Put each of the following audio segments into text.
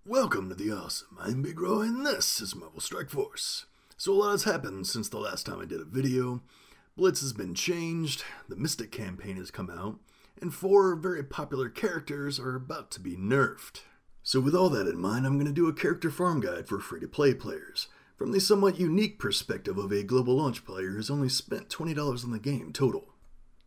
Welcome to the awesome. I'm Big Ro and this is Marvel Strike Force. So a lot has happened since the last time I did a video. Blitz has been changed, the Mystic campaign has come out, and 4 very popular characters are about to be nerfed. So with all that in mind, I'm going to do a character farm guide for free-to-play players, from the somewhat unique perspective of a global launch player who's only spent $20 on the game total.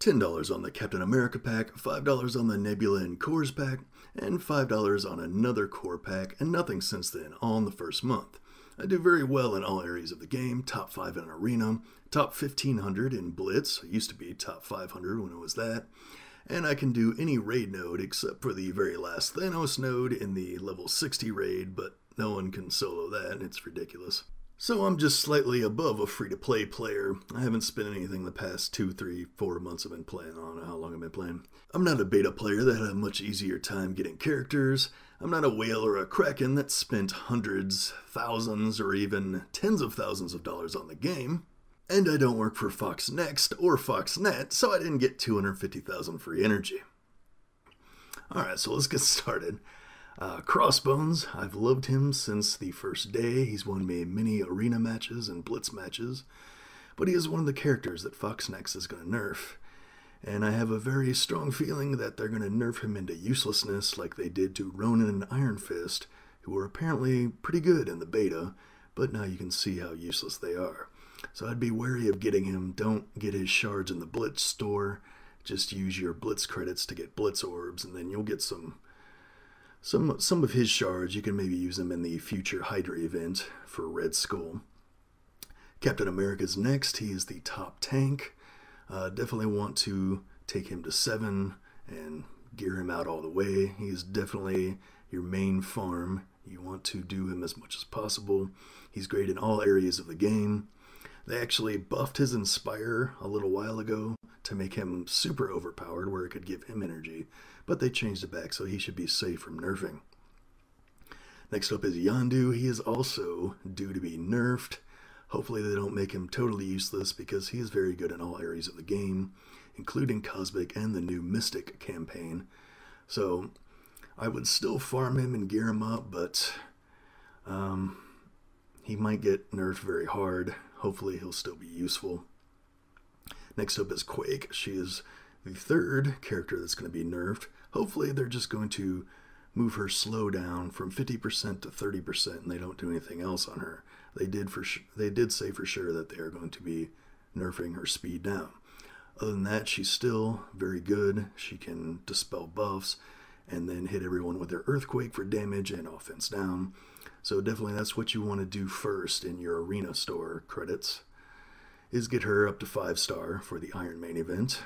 $10 on the Captain America pack, $5 on the Nebula and Cores pack, and $5 on another core pack, and nothing since then, all in the first month. I do very well in all areas of the game, top 5 in Arena, top 1500 in Blitz, it used to be top 500 when it was that, and I can do any raid node except for the very last Thanos node in the level 60 raid, but no one can solo that, it's ridiculous. So I'm just slightly above a free-to-play player. I haven't spent anything the past 2, 3, 4 months I've been playing. I don't know how long I've been playing. I'm not a beta player that had a much easier time getting characters. I'm not a whale or a kraken that spent hundreds, thousands, or even tens of thousands of dollars on the game. And I don't work for Fox Next or Foxnet, so I didn't get 250,000 free energy. Alright, so let's get started. Crossbones, I've loved him since the first day. He's won me many arena matches and blitz matches, but he is one of the characters that Fox Next is going to nerf, and I have a very strong feeling that they're going to nerf him into uselessness like they did to Ronan and Iron Fist, who were apparently pretty good in the beta, but now you can see how useless they are. So I'd be wary of getting him. Don't get his shards in the Blitz store. Just use your Blitz credits to get Blitz orbs, and then you'll get some of his shards. You can maybe use them in the future Hydra event for Red Skull. Captain America's next. He is the top tank. Definitely want to take him to 7 and gear him out all the way. He's definitely your main farm. You want to do him as much as possible. He's great in all areas of the game. They actually buffed his Inspire a little while ago to make him super overpowered where it could give him energy, but they changed it back so he should be safe from nerfing. Next up is Yondu. He is also due to be nerfed. Hopefully they don't make him totally useless because he is very good in all areas of the game, including Cosmic and the new Mystic campaign. So I would still farm him and gear him up, but he might get nerfed very hard. Hopefully he'll still be useful. Next up is Quake. She is the 3rd character that's going to be nerfed. Hopefully they're just going to move her slow down from 50% to 30% and they don't do anything else on her. They did say for sure that they are going to be nerfing her speed down. Other than that, she's still very good. She can dispel buffs and then hit everyone with her Earthquake for damage and offense down. So definitely that's what you want to do first in your Arena store credits, is get her up to 5-star for the Iron Man event,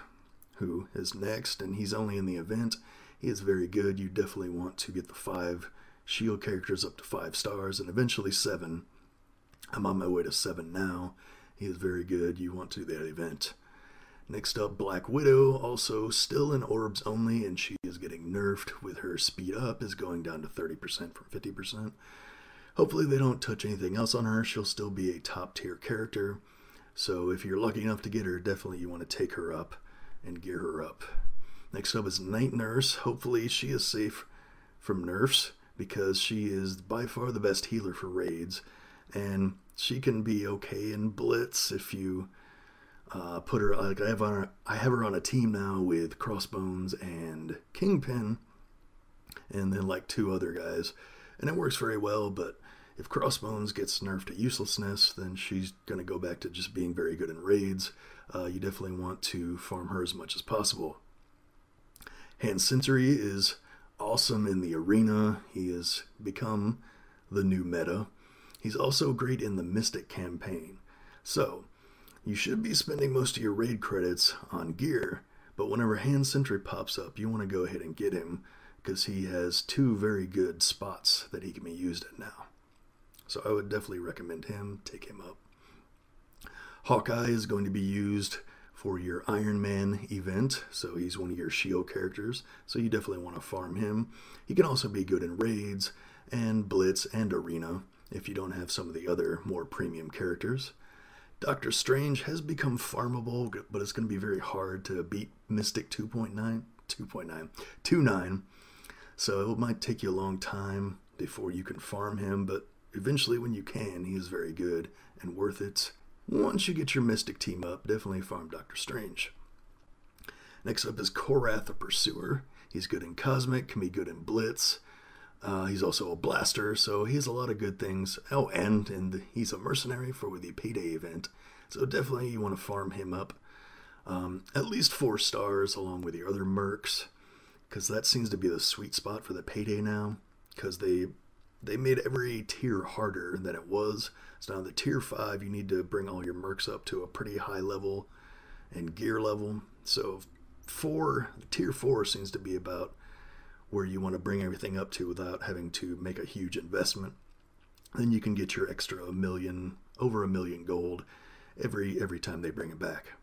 who is next, and he's only in the event. He is very good. You definitely want to get the 5 shield characters up to 5 stars and eventually 7. I'm on my way to 7 now. He is very good. You want to do that event. Next up, Black Widow, also still in orbs only, and she is getting nerfed with her speed up, is going down to 30% from 50%. Hopefully they don't touch anything else on her. She'll still be a top tier character. So if you're lucky enough to get her, definitely you want to take her up and gear her up. Next up is Night Nurse. Hopefully she is safe from nerfs because she is by far the best healer for raids. And she can be okay in Blitz if you put her, like I have her on a team now with Crossbones and Kingpin and then like 2 other guys. And it works very well, but if Crossbones gets nerfed to uselessness, then she's going to go back to just being very good in raids. You definitely want to farm her as much as possible. Hand Sentry is awesome in the arena. He has become the new meta. He's also great in the Mystic campaign. So, you should be spending most of your raid credits on gear, but whenever Hand Sentry pops up, you want to go ahead and get him because he has 2 very good spots that he can be used at now. So I would definitely recommend him. Take him up. Hawkeye is going to be used for your Iron Man event, so he's one of your shield characters, so you definitely want to farm him. He can also be good in raids and Blitz and Arena if you don't have some of the other more premium characters. Doctor Strange has become farmable, but it's going to be very hard to beat Mystic 2.9. So it might take you a long time. before you can farm him, but eventually when you can, he is very good and worth it. Once you get your Mystic team up, definitely farm Dr. Strange. Next up is Korath the Pursuer. He's good in Cosmic, can be good in Blitz. He's also a blaster, so he has a lot of good things. Oh, and he's a mercenary for the Payday event, so definitely you want to farm him up. At least 4 stars along with the other mercs, because that seems to be the sweet spot for the Payday now, because they made every tier harder than it was. So now the tier 5, you need to bring all your mercs up to a pretty high level and gear level. So tier 4 seems to be about where you want to bring everything up to without having to make a huge investment. Then you can get your extra over $1 million gold every time they bring it back.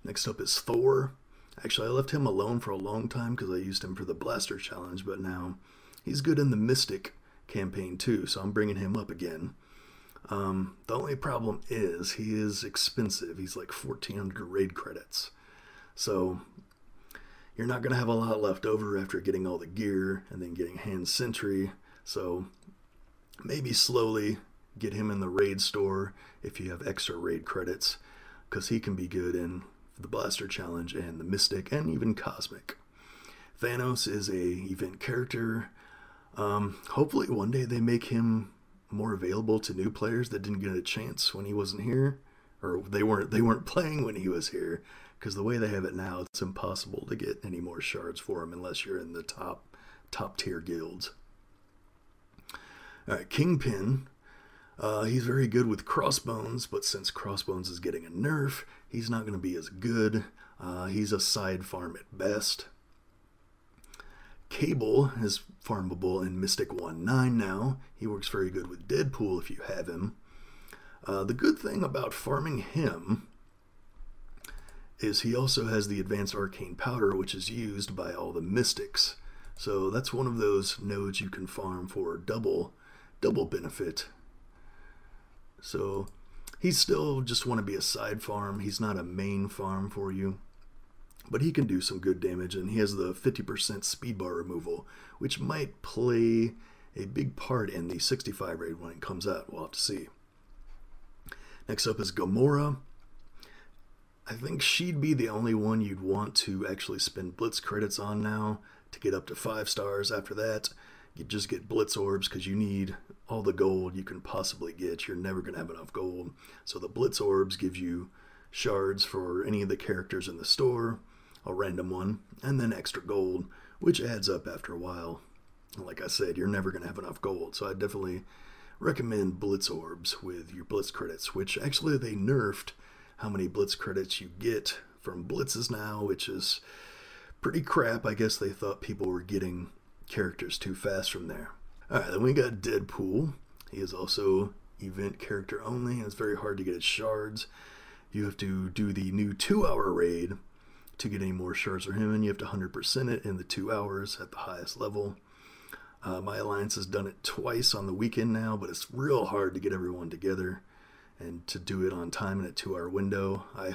Next up is Thor. Actually, I left him alone for a long time because I used him for the Blaster Challenge, but now he's good in the Mystic campaign too, so I'm bringing him up again. The only problem is he is expensive. He's like 1,400 raid credits. So you're not going to have a lot left over after getting all the gear and then getting Hand Sentry. So maybe slowly get him in the raid store if you have extra raid credits, because he can be good in the Blaster Challenge and the Mystic and even Cosmic. Thanos is a event character. Hopefully one day they make him more available to new players that didn't get a chance when he wasn't here, or they weren't playing when he was here, because the way they have it now, it's impossible to get any more shards for him unless you're in the top tier guilds. All right, Kingpin. He's very good with Crossbones, but since Crossbones is getting a nerf, he's not going to be as good. He's a side farm at best. Cable is farmable in Mystic 1.9 now. He works very good with Deadpool if you have him. The good thing about farming him is he also has the Advanced Arcane Powder, which is used by all the Mystics. So that's one of those nodes you can farm for double benefit. So he's still just want to be a side farm. He's not a main farm for you, but he can do some good damage, and he has the 50% speed bar removal, which might play a big part in the 65 raid when it comes out. We'll have to see. Next up is Gamora. I think she'd be the only one you'd want to actually spend Blitz credits on now to get up to 5 stars. After that, you just get Blitz orbs because you need all the gold you can possibly get. You're never going to have enough gold. So the Blitz orbs give you shards for any of the characters in the store, a random one, and then extra gold, which adds up after a while. Like I said, you're never going to have enough gold. So I definitely recommend Blitz orbs with your Blitz credits, which actually they nerfed how many Blitz credits you get from Blitzes now, which is pretty crap. I guess they thought people were getting characters too fast from there. Alright, then we got Deadpool. He is also event character only, and it's very hard to get his shards. You have to do the new 2-hour raid to get any more shards for him, and you have to 100% it in the 2 hours at the highest level. My alliance has done it twice on the weekend now, but it's real hard to get everyone together and to do it on time in a 2-hour window. I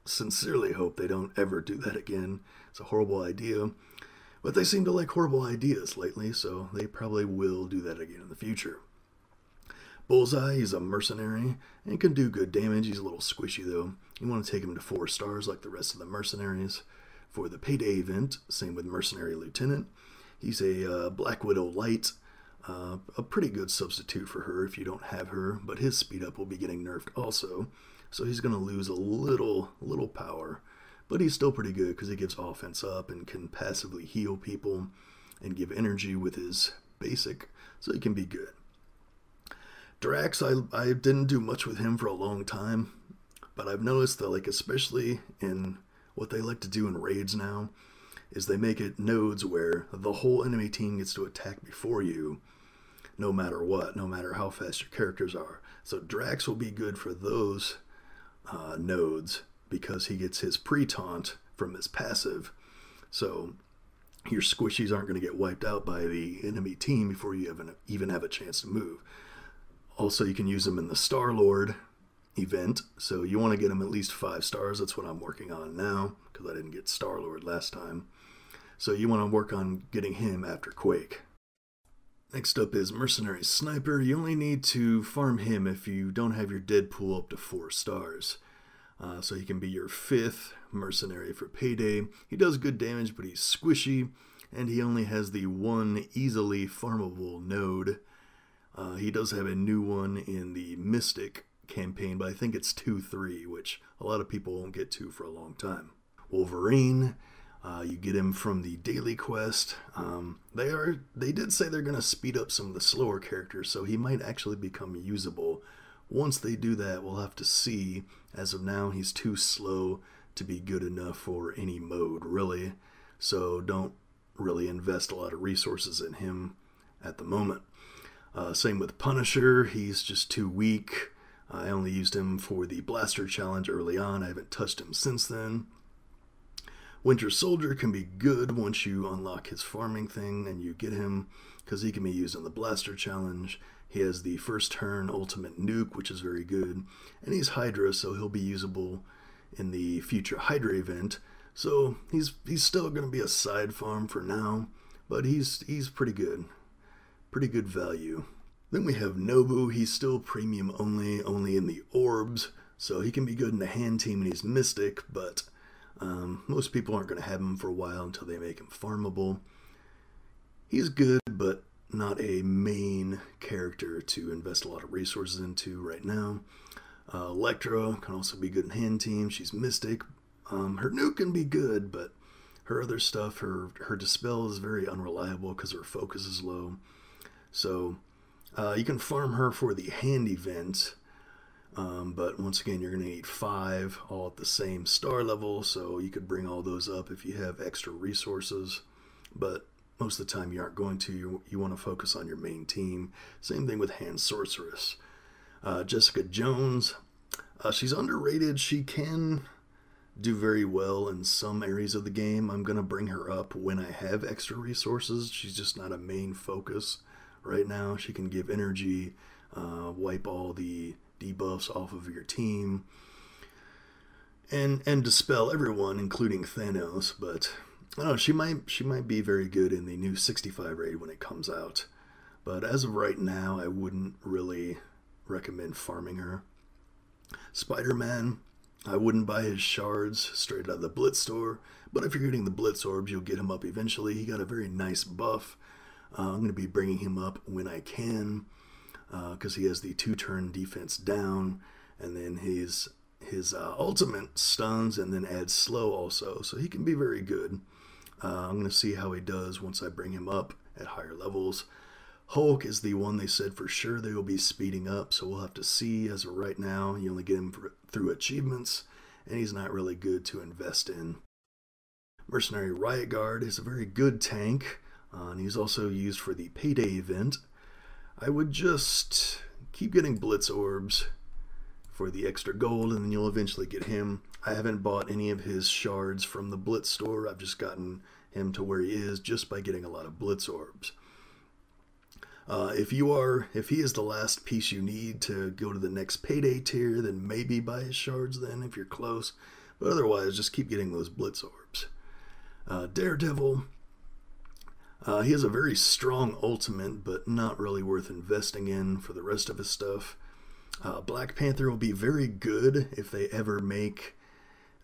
sincerely hope they don't ever do that again. It's a horrible idea, but they seem to like horrible ideas lately, so they probably will do that again in the future. Bullseye, he's a mercenary and can do good damage. He's a little squishy though. You want to take him to 4 stars like the rest of the mercenaries. For the Payday event, same with Mercenary Lieutenant. He's a Black Widow Light, a pretty good substitute for her if you don't have her, but his speed up will be getting nerfed also, so he's going to lose a little power, but he's still pretty good because he gives offense up and can passively heal people and give energy with his basic, so he can be good. Drax, I didn't do much with him for a long time, but I've noticed that, like, especially in what they like to do in raids now, is they make it nodes where the whole enemy team gets to attack before you, no matter what, no matter how fast your characters are. So Drax will be good for those nodes because he gets his pre-taunt from his passive. So your squishies aren't going to get wiped out by the enemy team before you even have a chance to move. Also, you can use them in the Star-Lord event, so you want to get him at least 5 stars. That's what I'm working on now because I didn't get Star-Lord last time. So you want to work on getting him after Quake. Next up is Mercenary Sniper. You only need to farm him if you don't have your Deadpool up to 4 stars. So he can be your 5th mercenary for payday. He does good damage, but he's squishy, and he only has the 1 easily farmable node. He does have a new one in the Mystic campaign, but I think it's 2-3, which a lot of people won't get to for a long time. Wolverine, you get him from the daily quest. They did say they're going to speed up some of the slower characters, so he might actually become usable. Once they do that, we'll have to see. As of now, he's too slow to be good enough for any mode, really. So don't really invest a lot of resources in him at the moment. Same with Punisher. He's just too weak. I only used him for the Blaster Challenge early on. I haven't touched him since then. Winter Soldier can be good once you unlock his farming thing and you get him, because he can be used in the Blaster Challenge. He has the first turn ultimate nuke, which is very good, and he's Hydra, so he'll be usable in the future Hydra event. So he's still going to be a side farm for now, but he's pretty good value. Then we have Nobu. He's still premium only in the orbs, so he can be good in the hand team and he's Mystic, but most people aren't going to have him for a while until they make him farmable. He's good, but not a main character to invest a lot of resources into right now. Elektra can also be good in hand team. She's Mystic. Her nuke can be good, but her other stuff, her dispel is very unreliable because her focus is low. So you can farm her for the hand event, but once again, you're going to need 5 all at the same star level, so you could bring all those up if you have extra resources, but most of the time you aren't going to. You want to focus on your main team. Same thing with Hand Sorceress. Jessica Jones, she's underrated. She can do very well in some areas of the game. I'm going to bring her up when I have extra resources. She's just not a main focus right now. She can give energy, wipe all the debuffs off of your team, and dispel everyone, including Thanos, but I don't know, she might be very good in the new 65 raid when it comes out. But as of right now, I wouldn't really recommend farming her. Spider-Man, I wouldn't buy his shards straight out of the Blitz store, but if you're getting the Blitz orbs, you'll get him up eventually. He got a very nice buff. I'm going to be bringing him up when I can, because he has the 2-turn defense down, and then his ultimate stuns and then adds slow also, so he can be very good. I'm going to see how he does once I bring him up at higher levels. Hulk is the one they said for sure they will be speeding up, so we'll have to see. As of right now, you only get him through achievements, and he's not really good to invest in. Mercenary Riot Guard is a very good tank, and he's also used for the payday event. I would just keep getting Blitz orbs for the extra gold, and then you'll eventually get him. I haven't bought any of his shards from the Blitz store. I've just gotten him to where he is just by getting a lot of Blitz orbs. If he is the last piece you need to go to the next payday tier, then maybe buy his shards then if you're close. But otherwise, just keep getting those Blitz orbs. Daredevil, he has a very strong ultimate, but not really worth investing in for the rest of his stuff. Black Panther will be very good if they ever make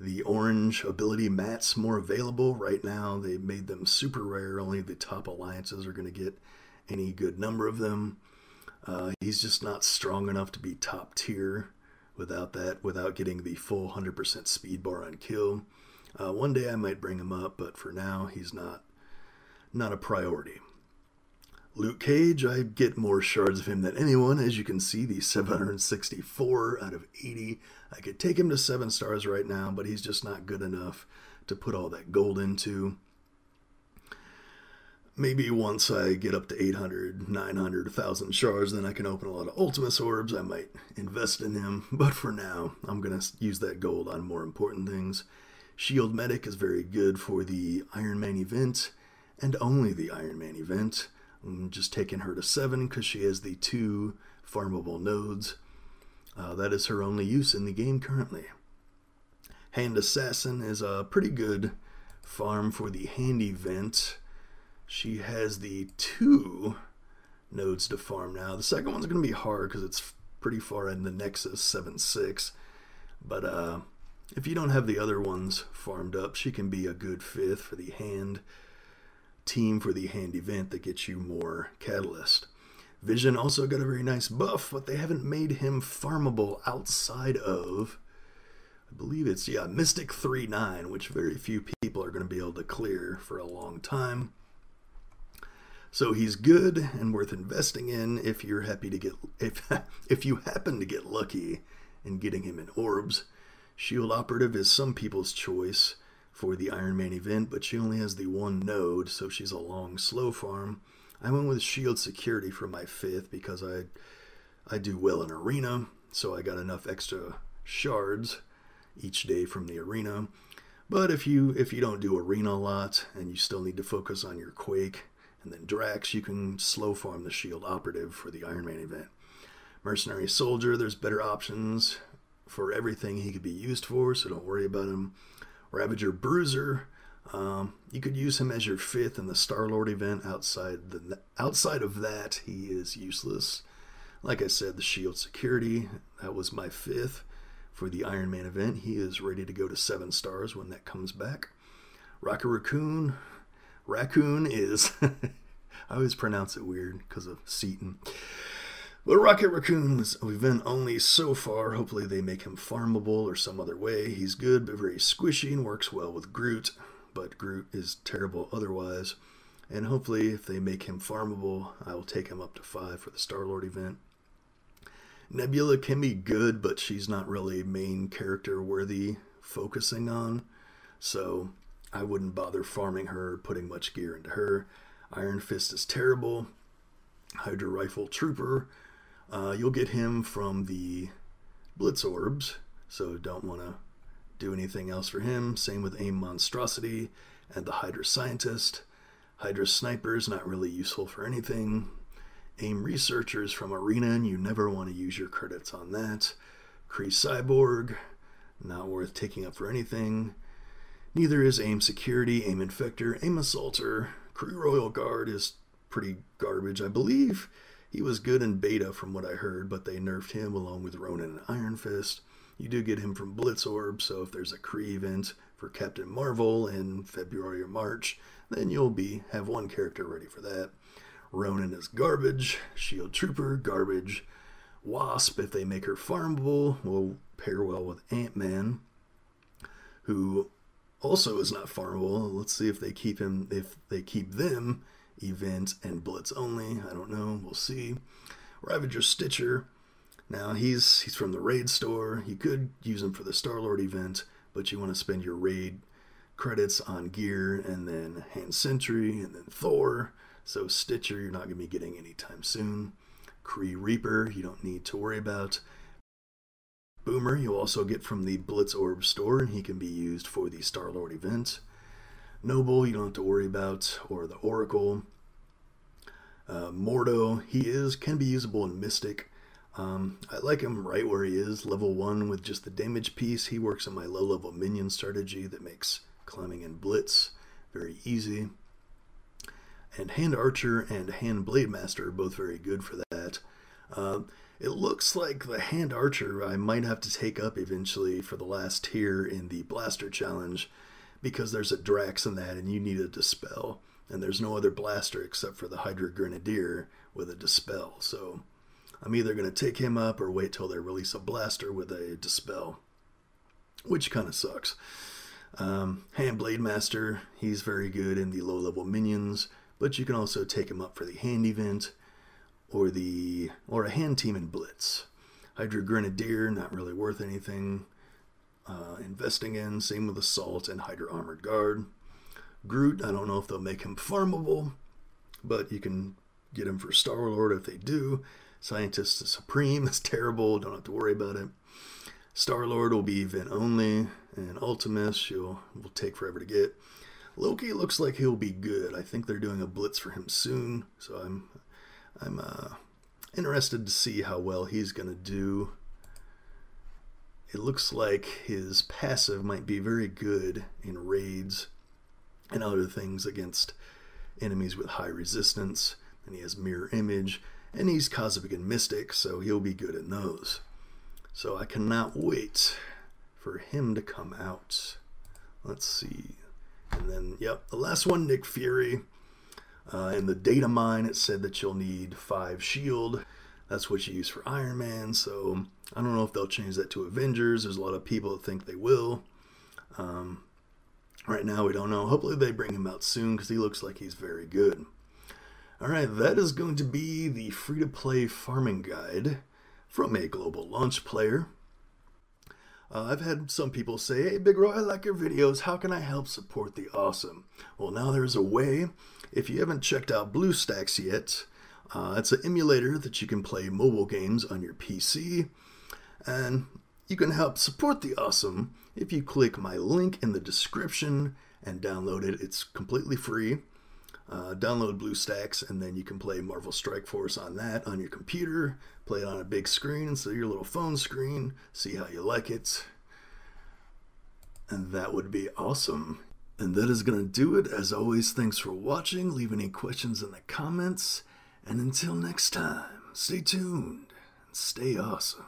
the orange ability mats more available. Right now, they made them super rare. Only the top alliances are going to get any good number of them. He's just not strong enough to be top tier without getting the full 100% speed bar on kill. One day I might bring him up, but for now, he's not a priority. Luke Cage, I get more shards of him than anyone. As you can see, the 764 out of 80. I could take him to 7 stars right now, but he's just not good enough to put all that gold into. Maybe once I get up to 800, 900, 1,000 shards, then I can open a lot of Ultimus orbs. I might invest in him, but for now, I'm going to use that gold on more important things. Shield Medic is very good for the Iron Man event, and only the Iron Man event. I'm just taking her to 7 because she has the 2 farmable nodes. That is her only use in the game currently. Hand Assassin is a pretty good farm for the hand event. She has the 2 nodes to farm now. The second one's going to be hard because it's pretty far in the Nexus 7-6. But if you don't have the other ones farmed up, she can be a good 5th for the hand team for the hand event that gets you more Catalyst. Vision also got a very nice buff, but they haven't made him farmable outside of, I believe it's, yeah, Mystic 3-9, which very few people are going to be able to clear for a long time. So he's good and worth investing in if you're happy to get, if you happen to get lucky in getting him in orbs. Shield Operative is some people's choice for the Iron Man event, but she only has the one node, so she's a long, slow farm. I went with Shield Security for my 5th because I do well in Arena, so I got enough extra shards each day from the Arena. But if you don't do Arena a lot and you still need to focus on your Quake and then Drax, you can slow farm the Shield Operative for the Iron Man event. Mercenary Soldier, there's better options for everything he could be used for, so don't worry about him. Ravager Bruiser, you could use him as your 5th in the Star-Lord event. Outside of that, he is useless. Like I said, the Shield Security, that was my 5th for the Iron Man event. He is ready to go to 7 stars when that comes back. Rocket Raccoon. Raccoon is, I always pronounce it weird because of Seaton. But Rocket Raccoon was event only so far. Hopefully they make him farmable or some other way. He's good but very squishy and works well with Groot, but Groot is terrible otherwise. And hopefully if they make him farmable, I will take him up to 5 for the Star-Lord event. Nebula can be good, but she's not really main character worthy focusing on, so I wouldn't bother farming her, putting much gear into her. Iron Fist is terrible. Hydra Rifle Trooper, you'll get him from the Blitz orbs, so don't want to do anything else for him. Same with Aim Monstrosity and the Hydra Scientist. Hydra Sniper is not really useful for anything. Aim Researchers from Arena, and you never want to use your credits on that. Kree Cyborg, not worth taking up for anything. Neither is Aim Security, Aim Infector, Aim Assaulter. Kree Royal Guard is pretty garbage. I believe he was good in beta from what I heard, but they nerfed him along with Ronan and Iron Fist. You do get him from Blitz Orb, so if there's a Kree event for Captain Marvel in February or March, then you'll have one character ready for that. Ronan is garbage. Shield Trooper, garbage. Wasp, if they make her farmable, will pair well with Ant-Man, who also is not farmable. Let's see if they keep them event and Blitz only. I don't know. We'll see. Ravager Stitcher. Now he's from the Raid store. You could use him for the Star-Lord event, but you want to spend your Raid credits on gear and then Hand Sentry and then Thor. So Stitcher you're not going to be getting anytime soon. Kree Reaper you don't need to worry about. Boomer you'll also get from the Blitz Orb store, and he can be used for the Star-Lord event. Noble you don't have to worry about, or the Oracle. Mordo, can be usable in Mystic. I like him right where he is, level 1 with just the damage piece. He works in my low-level minion strategy that makes climbing in Blitz very easy. And Hand Archer and Hand Blade Master are both very good for that. It looks like the Hand Archer I might have to take up eventually for the last tier in the Blaster Challenge, because there's a Drax in that and you need a Dispel. And there's no other blaster except for the Hydra Grenadier with a Dispel. So I'm either going to take him up or wait till they release a blaster with a Dispel, which kind of sucks. Hand Blade Master, he's very good in the low-level minions, but you can also take him up for the hand event or a hand team in Blitz. Hydra Grenadier, not really worth anything investing in. Same with Assault and Hydra Armored Guard. Groot, I don't know if they'll make him farmable, but you can get him for Star-Lord if they do. Scientist Supreme is terrible, don't have to worry about it. Star-Lord will be event only, and Ultimus will take forever to get. Loki looks like he'll be good. I think they're doing a Blitz for him soon, so I'm interested to see how well he's going to do. It looks like his passive might be very good in raids and other things against enemies with high resistance. and he has mirror image, and he's Cosmic and Mystic, so he'll be good in those. So I cannot wait for him to come out. Let's see. And then, yep, the last one, Nick Fury. In the data mine, it said that you'll need 5 shield. That's what you use for Iron Man, so I don't know if they'll change that to Avengers. There's a lot of people that think they will. Right now, we don't know. Hopefully they bring him out soon, because he looks like he's very good. Alright, that is going to be the free-to-play farming guide from a global launch player. I've had some people say, "Hey, Big Roy, I like your videos. How can I help support the awesome?" Well, now there's a way. If you haven't checked out BlueStacks yet, it's an emulator that you can play mobile games on your PC. And you can help support the awesome if you click my link in the description and download it. It's completely free. Download BlueStacks, and then you can play Marvel Strike Force on that on your computer, play it on a big screen instead of your little phone screen, see how you like it, and that would be awesome. And that is going to do it. As always, thanks for watching. Leave any questions in the comments, and until next time, stay tuned and stay awesome.